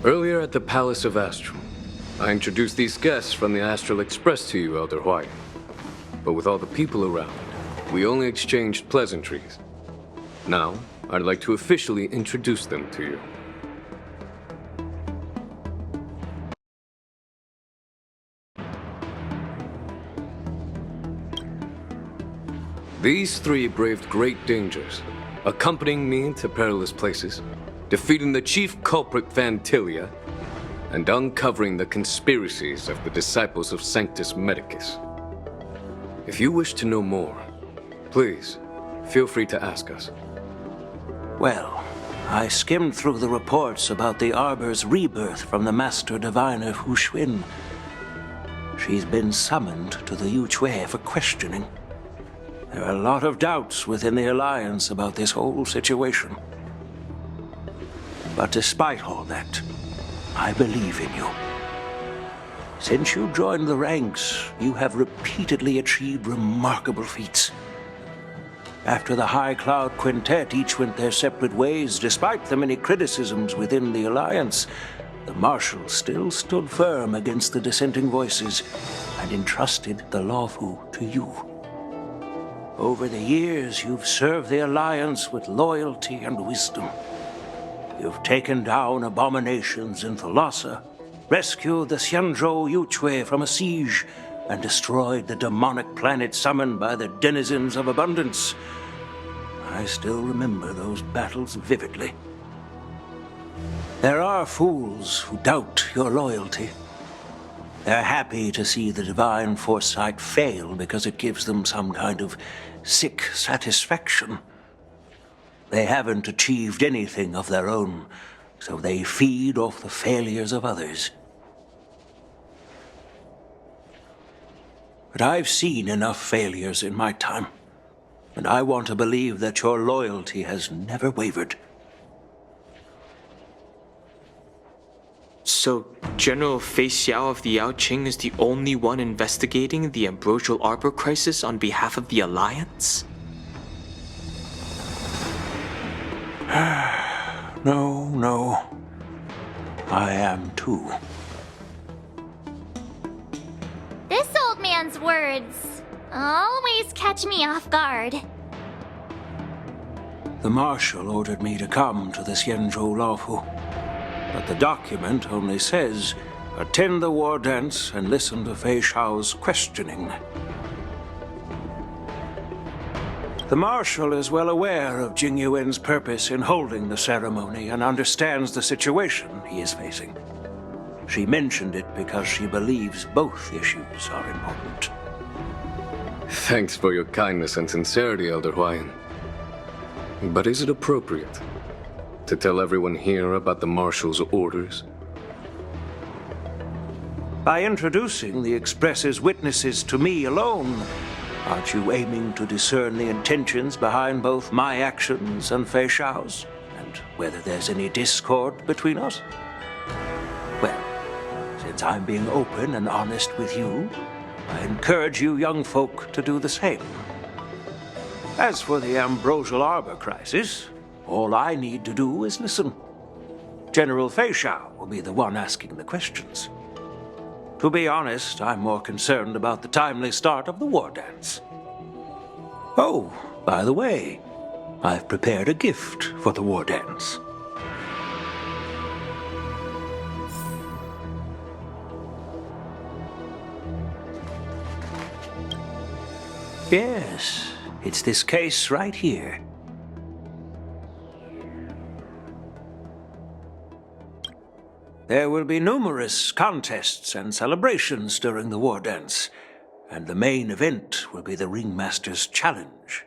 Earlier at the Palace of Astral, I introduced these guests from the Astral Express to you, Elder Huaiyan. But with all the people around, we only exchanged pleasantries. Now, I'd like to officially introduce them to you. These three braved great dangers, accompanying me to perilous places, defeating the chief culprit Vantilia, and uncovering the conspiracies of the disciples of Sanctus Medicus. If you wish to know more, please, feel free to ask us. Well, I skimmed through the reports about the Arbor's rebirth from the Master Diviner Hu Xuan. She's been summoned to the Yuchui for questioning. There are a lot of doubts within the Alliance about this whole situation. But despite all that, I believe in you. Since you joined the ranks, you have repeatedly achieved remarkable feats. After the High Cloud Quintet each went their separate ways, despite the many criticisms within the Alliance, the Marshal still stood firm against the dissenting voices and entrusted the Luofu to you. Over the years, you've served the Alliance with loyalty and wisdom. You've taken down abominations in Thalassa, rescued the Xianzhou Yuchui from a siege, and destroyed the demonic planet summoned by the denizens of abundance. I still remember those battles vividly. There are fools who doubt your loyalty. They're happy to see the divine foresight fail because it gives them some kind of sick satisfaction. They haven't achieved anything of their own, so they feed off the failures of others. But I've seen enough failures in my time, and I want to believe that your loyalty has never wavered. So, General Feixiao of the Yanqing is the only one investigating the Ambrosial Arbor crisis on behalf of the Alliance? No. I am too. This old man's words always catch me off guard. The Marshal ordered me to come to the Xianzhou Luofu, but the document only says, attend the war dance and listen to Feixiao's questioning. The Marshal is well aware of Jingyuan's purpose in holding the ceremony and understands the situation he is facing. She mentioned it because she believes both issues are important. Thanks for your kindness and sincerity, Elder Huaiyan. But is it appropriate to tell everyone here about the Marshal's orders? By introducing the Express's witnesses to me alone, aren't you aiming to discern the intentions behind both my actions and Feixiao's, and whether there's any discord between us? Well, since I'm being open and honest with you, I encourage you young folk to do the same. As for the Ambrosial Arbor crisis, all I need to do is listen. General Feixiao will be the one asking the questions. To be honest, I'm more concerned about the timely start of the war dance. Oh, by the way, I've prepared a gift for the war dance. Yes, it's this case right here. There will be numerous contests and celebrations during the war dance, and the main event will be the Ringmaster's Challenge.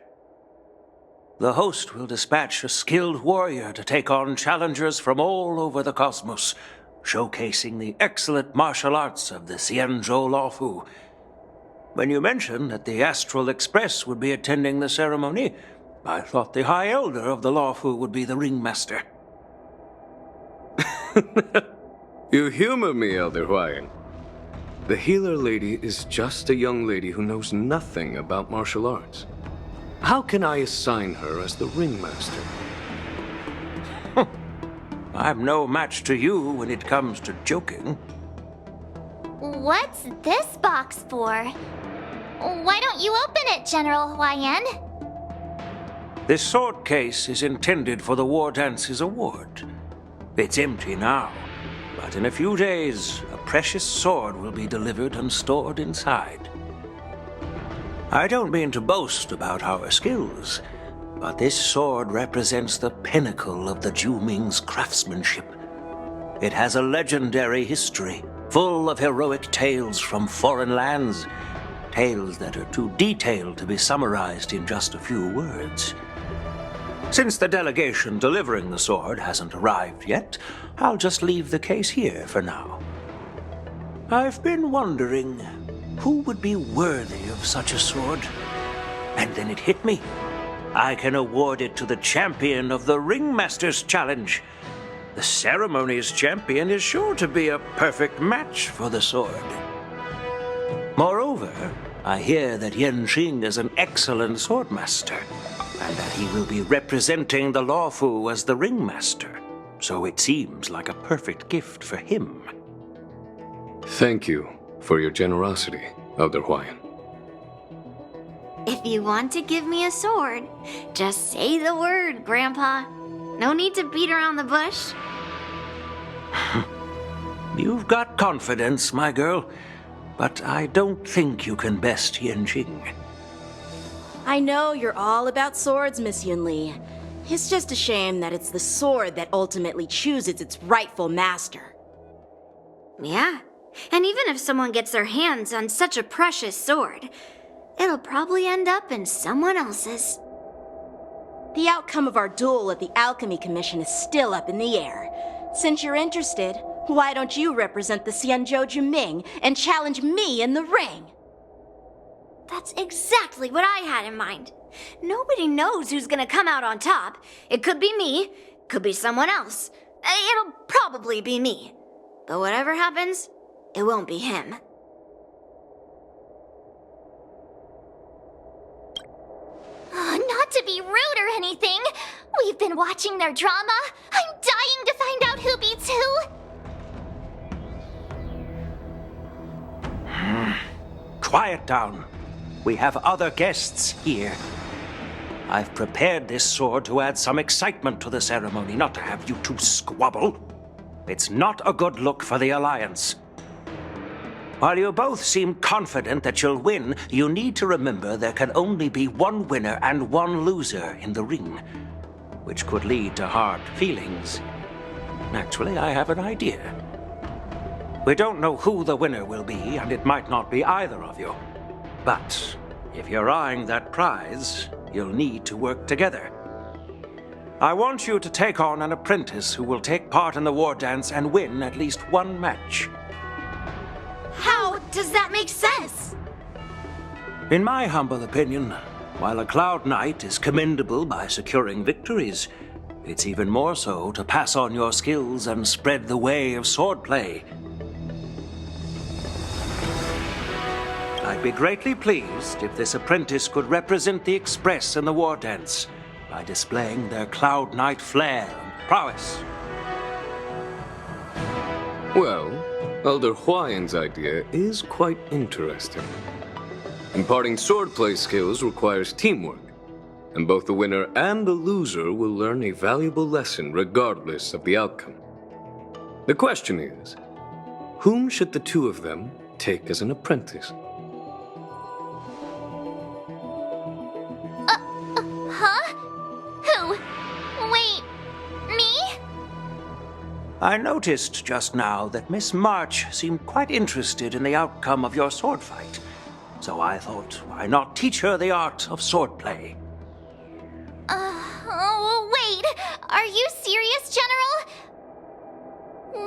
The host will dispatch a skilled warrior to take on challengers from all over the cosmos, showcasing the excellent martial arts of the Xianzhou Luofu. When you mentioned that the Astral Express would be attending the ceremony, I thought the High Elder of the Luofu would be the Ringmaster. You humor me, Elder Huaiyan. The healer lady is just a young lady who knows nothing about martial arts. How can I assign her as the ringmaster? I'm no match to you when it comes to joking. What's this box for? Why don't you open it, General Huaiyan? This sword case is intended for the Wardance's award. It's empty now, but in a few days, a precious sword will be delivered and stored inside. I don't mean to boast about our skills, but this sword represents the pinnacle of the Zhuming's craftsmanship. It has a legendary history, full of heroic tales from foreign lands, tales that are too detailed to be summarized in just a few words. Since the delegation delivering the sword hasn't arrived yet, I'll just leave the case here for now. I've been wondering who would be worthy of such a sword. And then it hit me. I can award it to the champion of the Ringmaster's Challenge. The ceremony's champion is sure to be a perfect match for the sword. Moreover, I hear that Yanqing is an excellent swordmaster, and that he will be representing the Lawfu as the Ringmaster, so it seems like a perfect gift for him. Thank you for your generosity, Elder Huaiyan. If you want to give me a sword, just say the word, Grandpa. No need to beat around the bush. You've got confidence, my girl, but I don't think you can best Yanqing. I know you're all about swords, Miss Yunli. It's just a shame that it's the sword that ultimately chooses its rightful master. Yeah, and even if someone gets their hands on such a precious sword, it'll probably end up in someone else's. The outcome of our duel at the Alchemy Commission is still up in the air. Since you're interested, why don't you represent the Xianzhou Juming and challenge me in the ring? That's exactly what I had in mind. Nobody knows who's gonna come out on top. It could be me, could be someone else. It'll probably be me. But whatever happens, it won't be him. Not to be rude or anything. We've been watching their drama. I'm dying to find out who beats who. Quiet down. We have other guests here. I've prepared this sword to add some excitement to the ceremony, not to have you two squabble. It's not a good look for the Alliance. While you both seem confident that you'll win, you need to remember there can only be one winner and one loser in the ring, which could lead to hard feelings. Actually, I have an idea. We don't know who the winner will be, and it might not be either of you. But if you're eyeing that prize, you'll need to work together. I want you to take on an apprentice who will take part in the war dance and win at least one match. How does that make sense? In my humble opinion, while a Cloud Knight is commendable by securing victories, it's even more so to pass on your skills and spread the way of swordplay. I'd be greatly pleased if this apprentice could represent the Express in the war dance by displaying their Cloud Knight flair and prowess. Well, Elder Huaiyan's idea is quite interesting. Imparting swordplay skills requires teamwork, and both the winner and the loser will learn a valuable lesson regardless of the outcome. The question is, whom should the two of them take as an apprentice? Huh? Who? Wait, me? I noticed just now that Miss March seemed quite interested in the outcome of your sword fight. So I thought, why not teach her the art of swordplay? Wait, are you serious, General?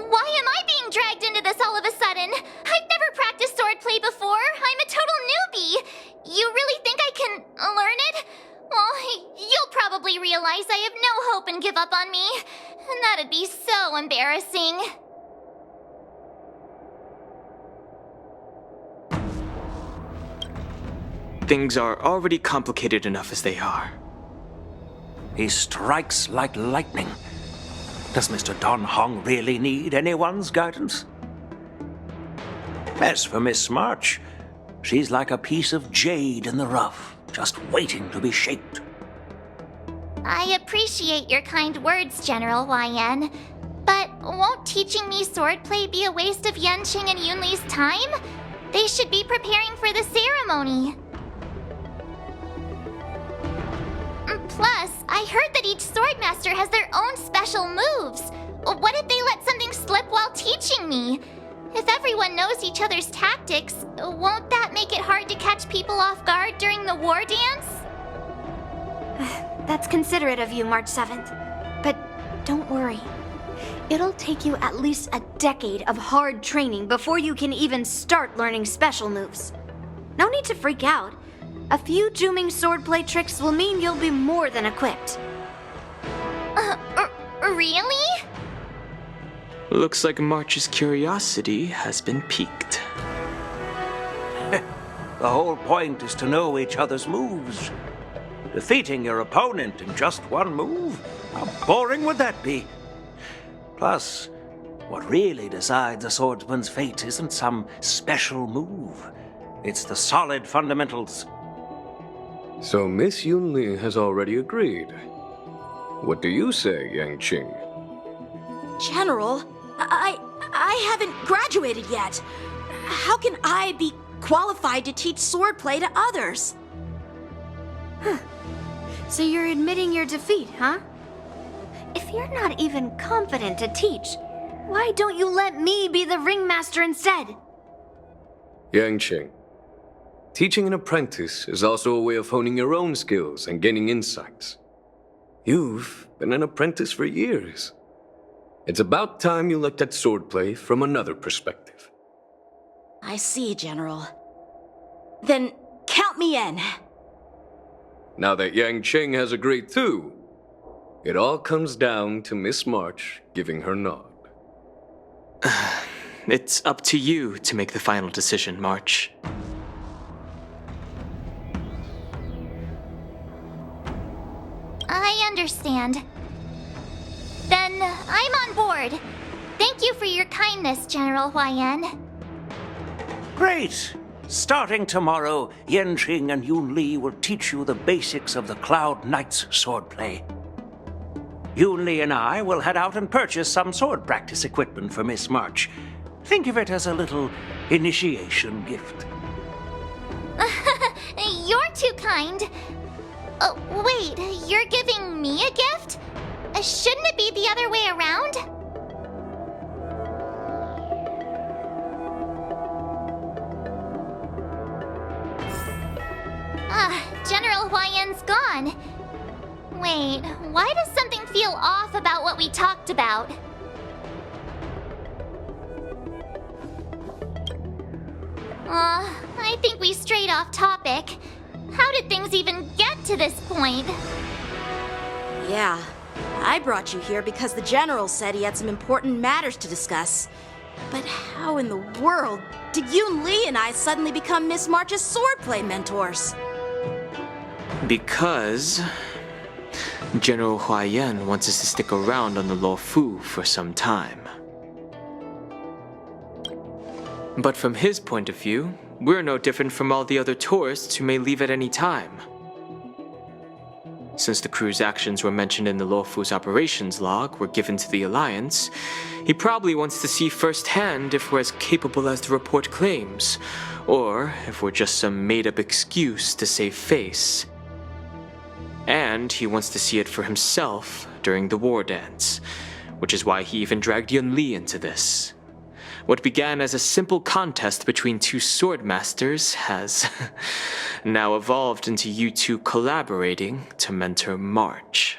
Why am I being dragged into this all of a sudden? I've never practiced swordplay before. I'm a total newbie. You really think I can learn it? Well, you'll probably realize I have no hope and give up on me. And that'd be so embarrassing. Things are already complicated enough as they are. He strikes like lightning. Does Mr. Don Hong really need anyone's guidance? As for Miss March, she's like a piece of jade in the rough, just waiting to be shaped. I appreciate your kind words, General Huaiyan. But won't teaching me swordplay be a waste of Yanqing and Yunli's time? They should be preparing for the ceremony. Plus, I heard that each swordmaster has their own special moves. What if they let something slip while teaching me? If everyone knows each other's tactics, won't that make it hard to catch people off guard during the war dance? That's considerate of you, March 7th. But don't worry. It'll take you at least a decade of hard training before you can even start learning special moves. No need to freak out. A few Juming swordplay tricks will mean you'll be more than equipped. Really? Looks like March's curiosity has been piqued. The whole point is to know each other's moves. Defeating your opponent in just one move? How boring would that be? Plus, what really decides a swordsman's fate isn't some special move. It's the solid fundamentals. So Miss Yunli has already agreed. What do you say, Yanqing? General, I haven't graduated yet. How can I be qualified to teach swordplay to others? So you're admitting your defeat, huh? If you're not even confident to teach, why don't you let me be the ringmaster instead? Yanqing, teaching an apprentice is also a way of honing your own skills and gaining insights. You've been an apprentice for years. It's about time you looked at swordplay from another perspective. I see, General. Then count me in. Now that Yanqing has agreed too, it all comes down to Miss March giving her nod. It's up to you to make the final decision, March. I understand. Then I'm on board. Thank you for your kindness, General Huaiyan. Great! Starting tomorrow, Yanqing and Yunli will teach you the basics of the Cloud Knight's swordplay. Yunli and I will head out and purchase some sword practice equipment for Miss March. Think of it as a little initiation gift. You're too kind. Wait, you're giving me a gift? Shouldn't it be the other way around? General Huaiyan's gone. Wait, why does something feel off about what we talked about? I think we strayed off topic. How did things even get to this point? Yeah, I brought you here because the General said he had some important matters to discuss. But how in the world did Yunli and I suddenly become Miss March's swordplay mentors? Because General Huaiyan wants us to stick around on the Luofu for some time. But from his point of view, we're no different from all the other tourists who may leave at any time. Since the crew's actions were mentioned in the Luofu's operations log were given to the Alliance, he probably wants to see firsthand if we're as capable as the report claims, or if we're just some made-up excuse to save face. And he wants to see it for himself during the war dance, which is why he even dragged Yunli into this. What began as a simple contest between two swordmasters has now evolved into you two collaborating to mentor March.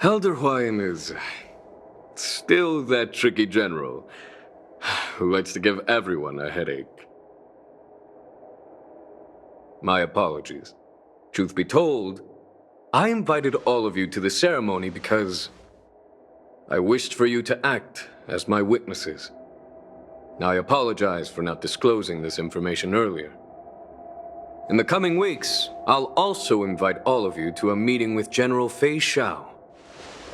Elder Huaiyan is still that tricky general who likes to give everyone a headache. My apologies. Truth be told, I invited all of you to the ceremony because I wished for you to act as my witnesses. Now, I apologize for not disclosing this information earlier. In the coming weeks, I'll also invite all of you to a meeting with General Feixiao.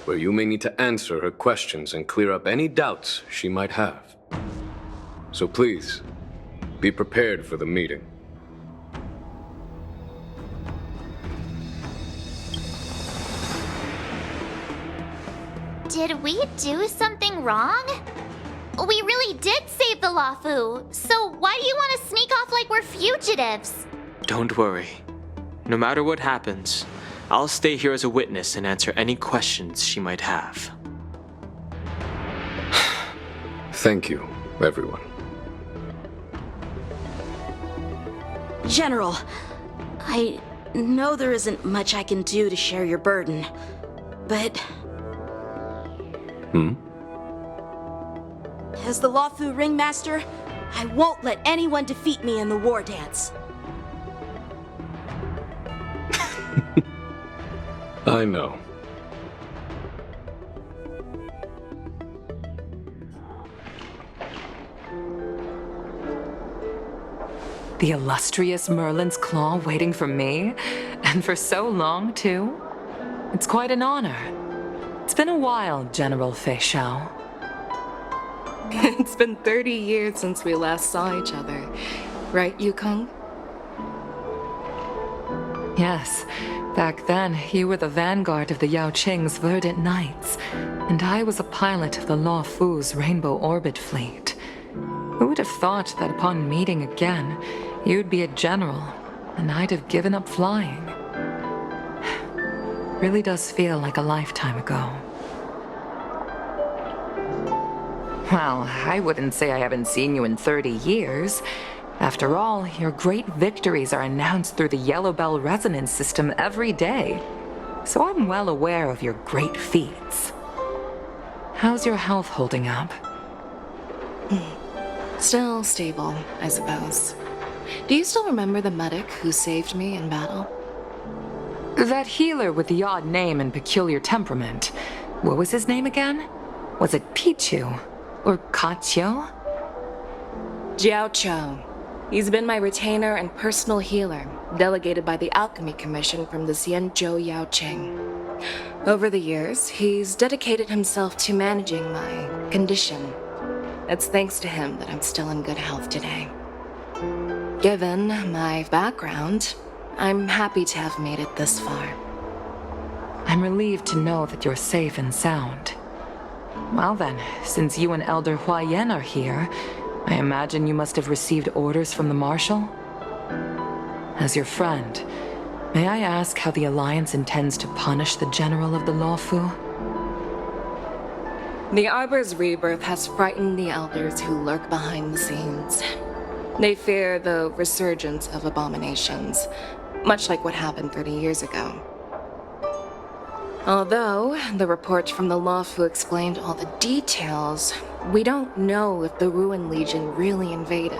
where you may need to answer her questions and clear up any doubts she might have. So please, be prepared for the meeting. Did we do something wrong? We really did save the Lawfu, so why do you want to sneak off like we're fugitives? Don't worry. No matter what happens, I'll stay here as a witness and answer any questions she might have. Thank you, everyone. General, I know there isn't much I can do to share your burden, but... As the Lawfu Ringmaster, I won't let anyone defeat me in the war dance. I know. The illustrious Merlin's Claw waiting for me? And for so long, too? It's quite an honor. It's been a while, General Feixiao. It's been 30 years since we last saw each other. Right, Yukong? Yes. Back then, you were the vanguard of the Yaoqing's Verdant Knights, and I was a pilot of the Lawfu's Rainbow Orbit Fleet. Who would have thought that upon meeting again, you'd be a general, and I'd have given up flying? Really does feel like a lifetime ago. Well, I wouldn't say I haven't seen you in 30 years. After all, your great victories are announced through the Yellow Bell Resonance System every day, so I'm well aware of your great feats. How's your health holding up? Still stable, I suppose. Do you still remember the medic who saved me in battle? That healer with the odd name and peculiar temperament. What was his name again? Was it Pichu? Or Kachio? Jiao Chou. He's been my retainer and personal healer, delegated by the Alchemy Commission from the Xianzhou Yaoqing. Over the years, he's dedicated himself to managing my condition. It's thanks to him that I'm still in good health today. Given my background, I'm happy to have made it this far. I'm relieved to know that you're safe and sound. Well then, since you and Elder Huaiyan are here, I imagine you must have received orders from the Marshal? As your friend, may I ask how the Alliance intends to punish the General of the Lawfu? The Arbor's rebirth has frightened the elders who lurk behind the scenes. They fear the resurgence of abominations, much like what happened 30 years ago. Although the report from the Lawfu explained all the details, we don't know if the Ruin Legion really invaded,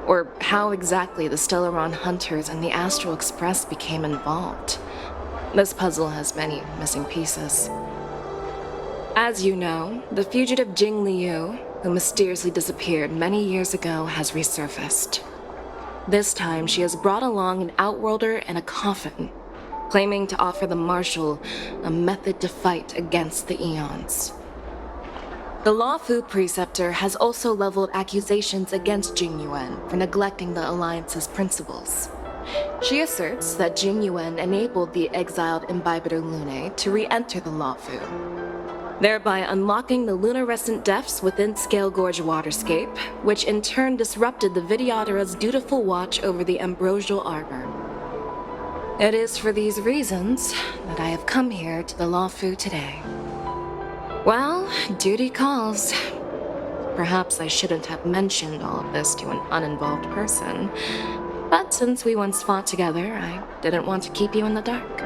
or how exactly the Stellaron Hunters and the Astral Express became involved. This puzzle has many missing pieces. As you know, the fugitive Jing Liu, who mysteriously disappeared many years ago, has resurfaced. This time, she has brought along an Outworlder and a coffin, claiming to offer the Marshal a method to fight against the Eons. The Lawfu Preceptor has also leveled accusations against Jingyuan for neglecting the Alliance's principles. She asserts that Jingyuan enabled the exiled Imbibitor Lunae to re-enter the Lawfu, thereby unlocking the lunarescent depths within Scale Gorge Waterscape, which in turn disrupted the Vidyadhara's dutiful watch over the Ambrosial Arbor. It is for these reasons that I have come here to the Lawfu today. Well, duty calls. Perhaps I shouldn't have mentioned all of this to an uninvolved person, but since we once fought together, I didn't want to keep you in the dark.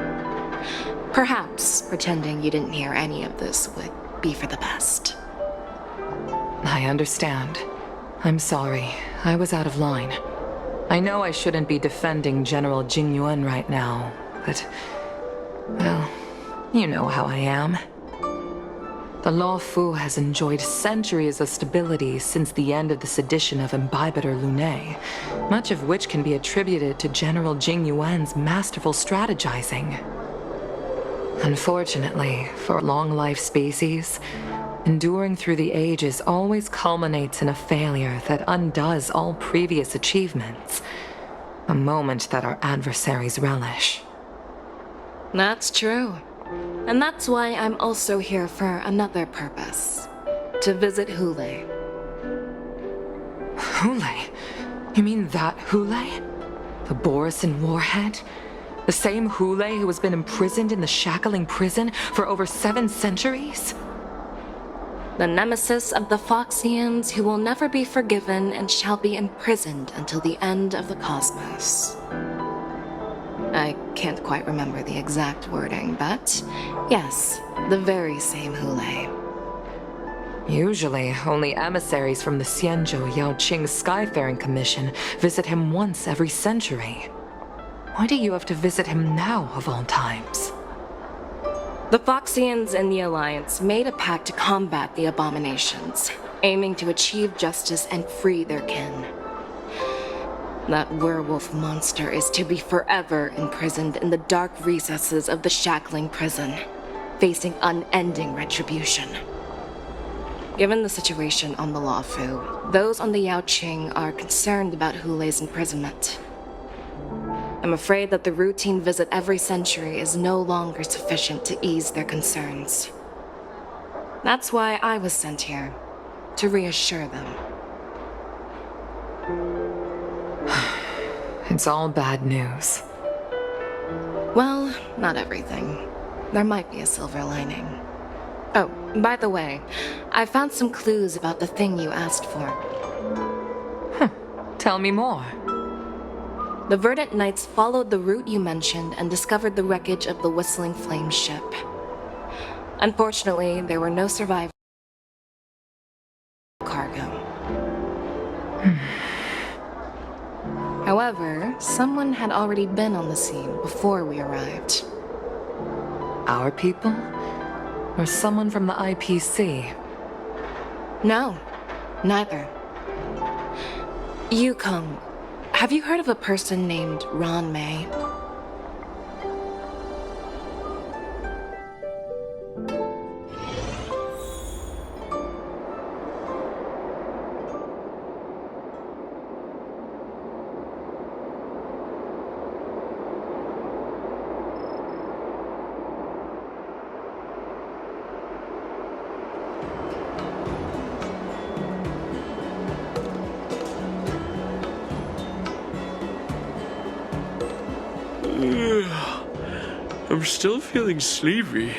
Perhaps pretending you didn't hear any of this would be for the best. I understand. I'm sorry. I was out of line. I know I shouldn't be defending General Jingyuan right now, but... well, you know how I am. The Lawfu has enjoyed centuries of stability since the end of the sedition of Imbibitor Lunae, much of which can be attributed to General Jingyuan's masterful strategizing. Unfortunately, for long-life species, enduring through the ages always culminates in a failure that undoes all previous achievements. A moment that our adversaries relish. That's true. And that's why I'm also here for another purpose. To visit Hule. Hule? You mean that Hule? The Borisin warhead? The same Hule who has been imprisoned in the shackling prison for over 7 centuries? The nemesis of the Foxians who will never be forgiven and shall be imprisoned until the end of the cosmos. I can't quite remember the exact wording, but yes, the very same Hule. Usually, only emissaries from the Xianzhou Yaoqing Skyfaring Commission visit him once every century. Why do you have to visit him now, of all times? The Foxians and the Alliance made a pact to combat the abominations, aiming to achieve justice and free their kin. That werewolf monster is to be forever imprisoned in the dark recesses of the shackling prison, facing unending retribution. Given the situation on the Luofu, those on the Yaoqing are concerned about Hule's imprisonment. I'm afraid that the routine visit every century is no longer sufficient to ease their concerns. That's why I was sent here, to reassure them. It's all bad news. Well, not everything. There might be a silver lining. Oh, by the way, I found some clues about the thing you asked for. Tell me more. The Verdant Knights followed the route you mentioned and discovered the wreckage of the Whistling Flame ship. Unfortunately, there were no survivors. Cargo. However, someone had already been on the scene before we arrived. Our people? Or someone from the IPC? No, neither. Yukong, have you heard of a person named Ron May? I'm still feeling sleepy.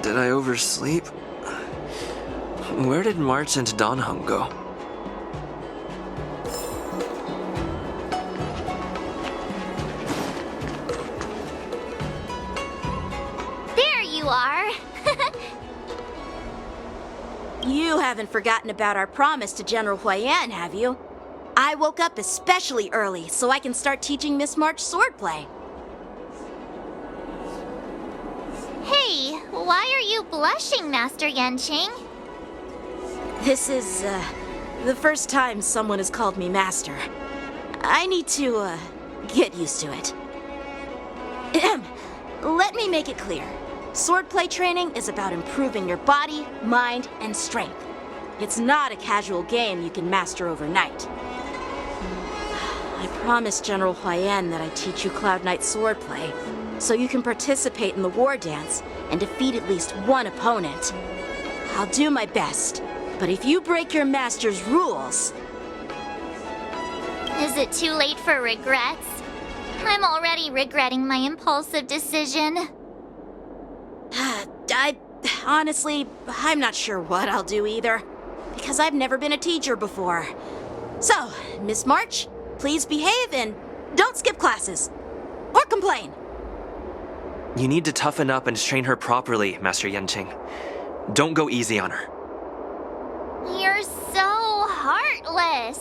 Did I oversleep? Where did March and Donhung go? There you are. You haven't forgotten about our promise to General Huaiyan, have you? I woke up especially early so I can start teaching Miss March swordplay. Hey, why are you blushing, Master Yanqing? This is, the first time someone has called me Master. I need to, get used to it. Let me make it clear. Swordplay training is about improving your body, mind, and strength. It's not a casual game you can master overnight. I promised General Huaiyan that I'd teach you Cloud Knight swordplay, so you can participate in the war dance and defeat at least one opponent. I'll do my best, but if you break your master's rules... Is it too late for regrets? I'm already regretting my impulsive decision. Honestly, I'm not sure what I'll do either, because I've never been a teacher before. So, Miss March, please behave and don't skip classes. Or complain. You need to toughen up and train her properly, Master Yanqing. Don't go easy on her. You're so heartless.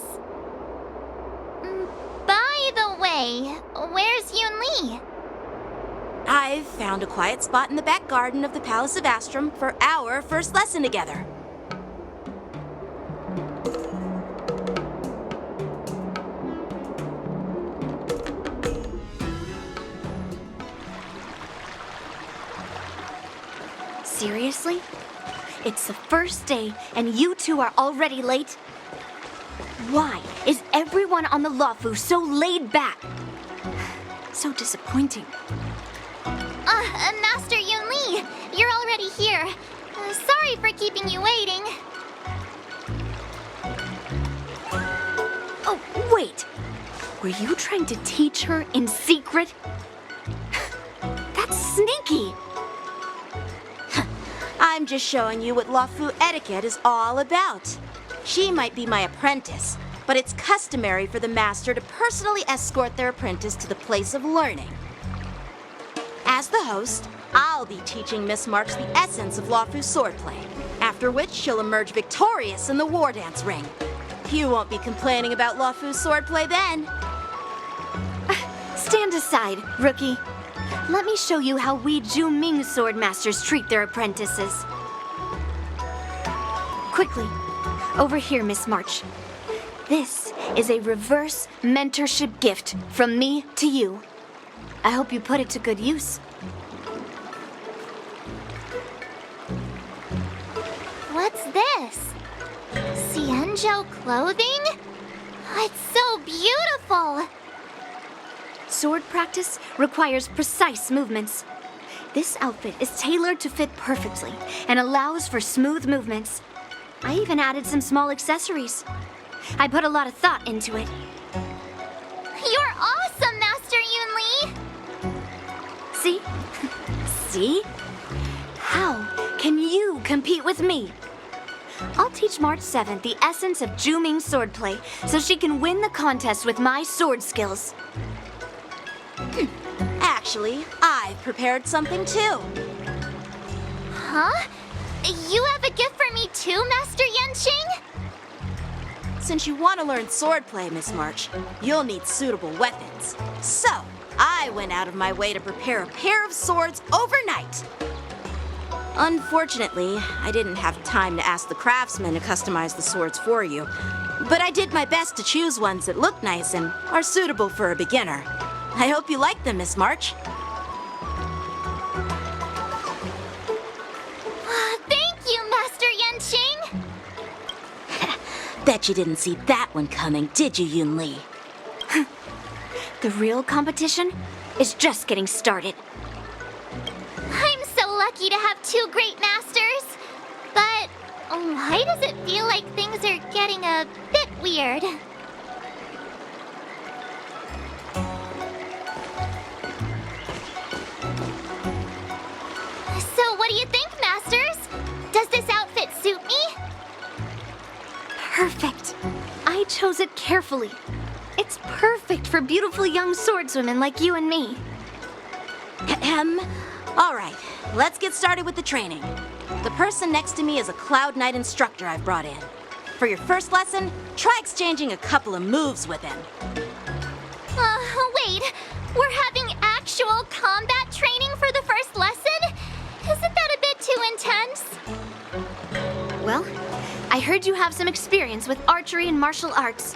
By the way, where's Yunli? I've found a quiet spot in the back garden of the Palace of Astrum for our first lesson together. Seriously? It's the first day and you two are already late? Why is everyone on the Luofu so laid back? So disappointing. Master Yunli, you're already here. Sorry for keeping you waiting. Oh, wait. Were you trying to teach her in secret? That's sneaky. I'm just showing you what Luofu etiquette is all about. She might be my apprentice, but it's customary for the master to personally escort their apprentice to the place of learning. As the host, I'll be teaching Miss March the essence of Luofu swordplay, after which she'll emerge victorious in the Wardance ring. You won't be complaining about Luofu swordplay then. Stand aside, rookie. Let me show you how we Zhu-Ming sword masters treat their apprentices. Quickly, over here, Miss March. This is a reverse mentorship gift from me to you. I hope you put it to good use. What's this? Xianzhou clothing? It's so beautiful! Sword practice requires precise movements. This outfit is tailored to fit perfectly and allows for smooth movements. I even added some small accessories. I put a lot of thought into it. You're awesome, Master Yunli! See? See? How can you compete with me? I'll teach March 7th the essence of Zhu-Ming swordplay so she can win the contest with my sword skills. Actually, I've prepared something too. Huh? You have a gift for me too, Master Yanqing? Since you want to learn swordplay, Miss March, you'll need suitable weapons. So, I went out of my way to prepare a pair of swords overnight. Unfortunately, I didn't have time to ask the craftsman to customize the swords for you, but I did my best to choose ones that look nice and are suitable for a beginner. I hope you like them, Miss March. Thank you, Master Yanqing! Bet you didn't see that one coming, did you, Yunli? The real competition is just getting started. I'm so lucky to have two great masters. But why does it feel like things are getting a bit weird? So what do you think, Masters? Does this outfit suit me? Perfect. I chose it carefully. It's perfect for beautiful young swordswomen like you and me. All right, let's get started with the training. The person next to me is a Cloud Knight instructor I've brought in. For your first lesson, try exchanging a couple of moves with him. Wait. We're having actual combat training for the first lesson? Isn't that a bit too intense? Well, I heard you have some experience with archery and martial arts.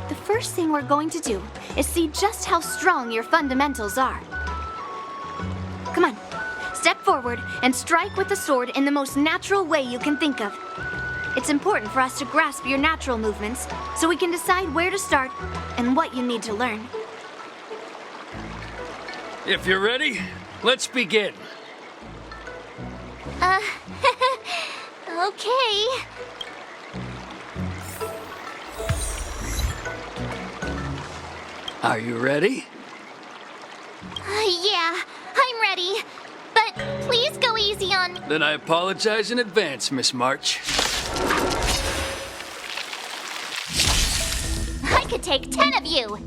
The first thing we're going to do is see just how strong your fundamentals are. Come on, step forward and strike with the sword in the most natural way you can think of. It's important for us to grasp your natural movements so we can decide where to start and what you need to learn. If you're ready, let's begin. Okay. Are you ready? Yeah, I'm ready. But please go easy on me. Then I apologize in advance, Miss March. I could take 10 of you.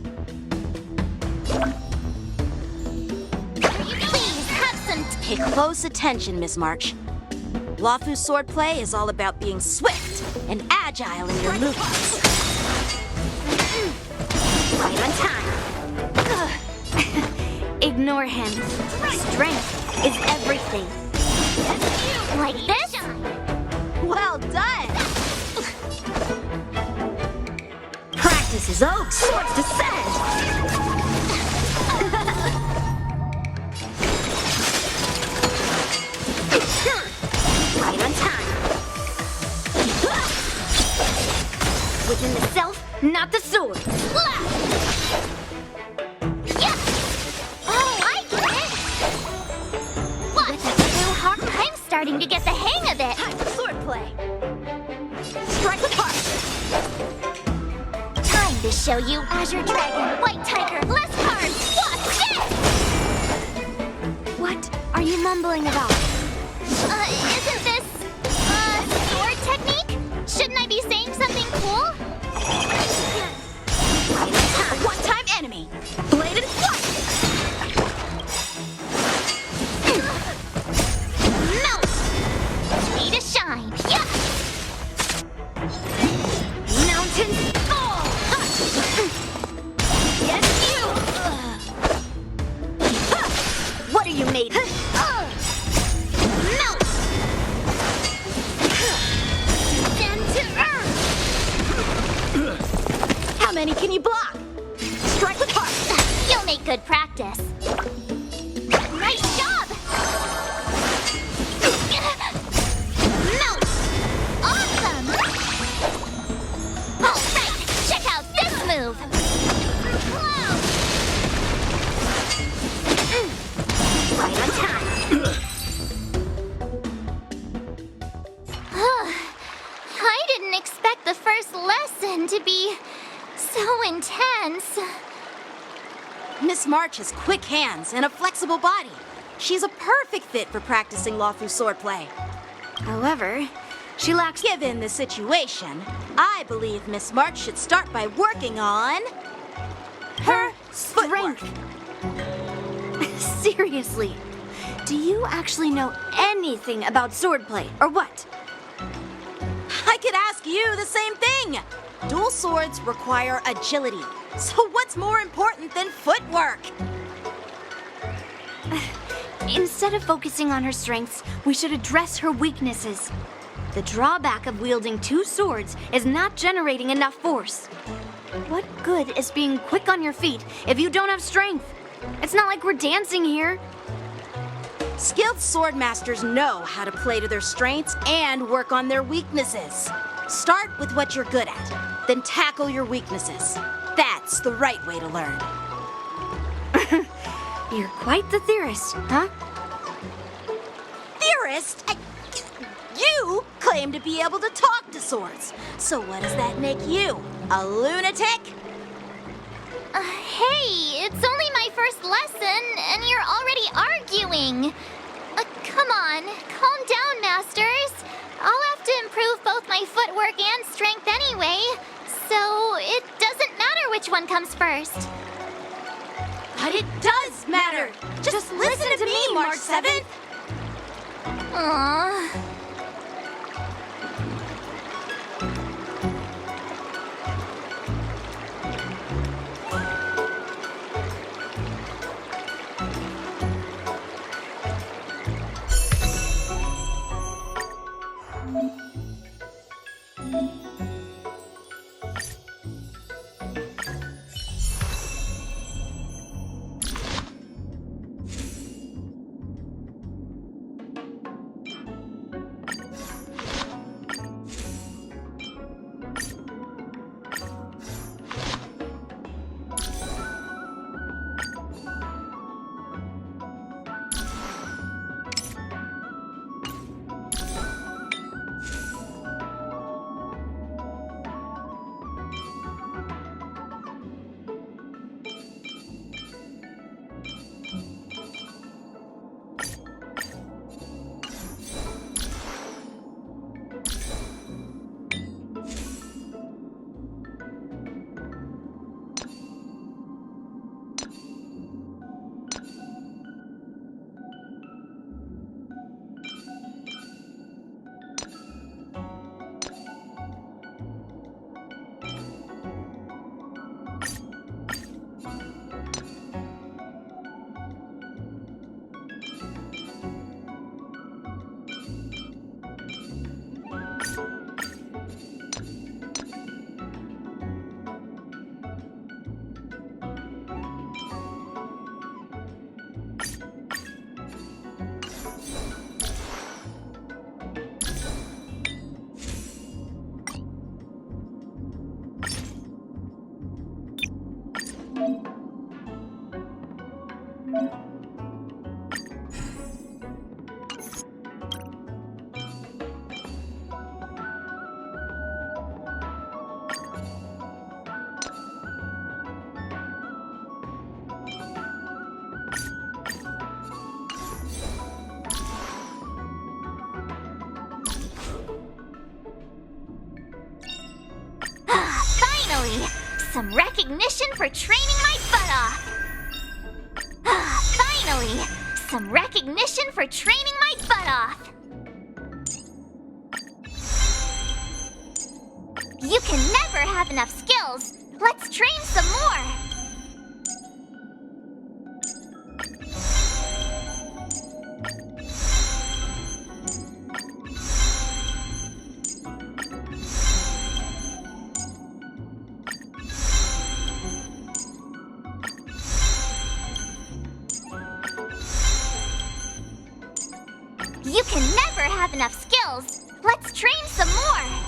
Please have some Pay close attention, Miss March. Luofu swordplay is all about being swift and agile in your movements. Right on time. Ignore him. Strength is everything. like this. Well done! Practice is over. Swords descend! not the sword. Yeah. Oh, I get it. What? With a few hawk, I'm starting to get the hang of it. Time for swordplay. Strike with heart. Time to show you Azure Dragon, White Tiger, less cards. What's this? What are you mumbling about? Isn't this sword technique? Shouldn't I be saying something cool? A one-time enemy. Bladed flight. Melt! Need to shine. Yeah! Mountains fall! Yes, you! What are you made of? Melt! Descend to earth! How many can you block? Strike with heart. You'll make good practice. Nice job! Melt! Awesome! All right, check out this move! Cloud! Right on time. I didn't expect the first lesson to be so intense. Miss March has quick hands and a flexible body. She's a perfect fit for practicing Lawfu swordplay. However, she lacks... Given the situation, I believe Miss March should start by working on her footwork. Seriously, do you actually know anything about swordplay, or what? I could ask you the same thing. Dual swords require agility. So what's more important than footwork? Instead of focusing on her strengths, we should address her weaknesses. The drawback of wielding two swords is not generating enough force. What good is being quick on your feet if you don't have strength? It's not like we're dancing here. Skilled sword masters know how to play to their strengths and work on their weaknesses. Start with what you're good at, then tackle your weaknesses. That's the right way to learn. You're quite the theorist, huh? Theorist? You claim to be able to talk to swords. So what does that make you? A lunatic? Hey, it's only my first lesson, and you're already arguing. Come on, calm down, masters. I'll have to improve both my footwork and strength anyway, so it doesn't matter which one comes first. But it does matter. Just listen to me, March 7th. Aww. Some recognition for training my butt off! Finally! Some recognition for training my butt off! You can never have enough skills! Let's train some more! You can never have enough skills! Let's train some more!